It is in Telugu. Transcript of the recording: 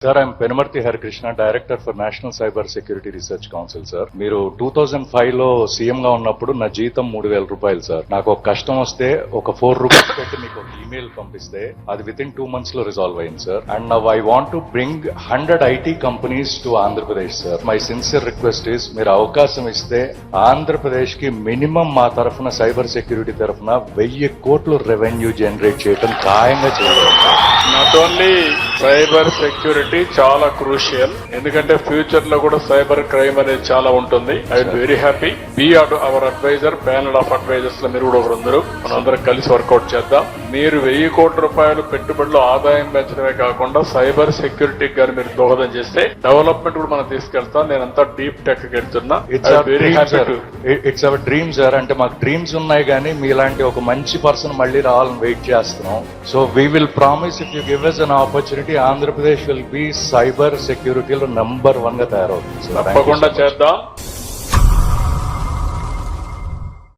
Sir I'm Penumarthi Harikrishna, director for national cyber security research council. Sir మీరు 2005 లో సీఎం గా ఉన్నప్పుడు నా జీతం 3,000 రూపాయలు సార్. నాకు ఒక కష్టం వస్తే ఒక 4 రూపీస్ పెట్టి మీకు ఒక ఈమెయిల్ పంపిస్తే అది వితిన్ 2 months లో రిజాల్వ్ అయింది sir. And now I want to bring 100 IT companies to Andhra Pradesh sir. My sincere request is మీరు అవకాశం ఇస్తే ఆంధ్రప్రదేశ్ కి మినిమం మా తరఫున సైబర్ సెక్యూరిటీ తరఫున 1,000 కోట్లు రెవెన్యూ జనరేట్ చేయడం ఖాయంగా చేయగలం. నాట్ ఓన్లీ సైబర్ సెక్యూరిటీ చాలా క్రూషియల్, ఎందుకంటే ఫ్యూచర్ లో కూడా సైబర్ క్రైమ్ అనేది చాలా ఉంటుంది. I will very happy be our adviser, panel of advisers లో మీరు కూడా ఒకరందరూ మనందరం కలిసి వర్కౌట్ చేద్దాం. మీరు 1,000 కోట్ల రూపాయలు పెట్టుబడిలో ఆదాయం పెంచడమే కాకుండా సైబర్ సెక్యూరిటీకి గాని మీరు దోహదం చేస్తే డెవలప్మెంట్ కూడా మనం తీసుకెళ్తాం. నేనంతా డీప్ టెక్ వెళ్తున్నా. It's our dream sir. అంటే మాకు డ్రీమ్స్ ఉన్నాయి కానీ మీలాంటి ఒక మంచి పర్సన్ మళ్ళీ రావాలని వెయిట్ చేస్తున్నాం. So we will promise if you give us an opportunity, Andhra Pradesh will be cyber సెక్యూరిటీలో నంబర్ 1 గా తయారవుతుంది. తప్పకుండా చేద్దాం.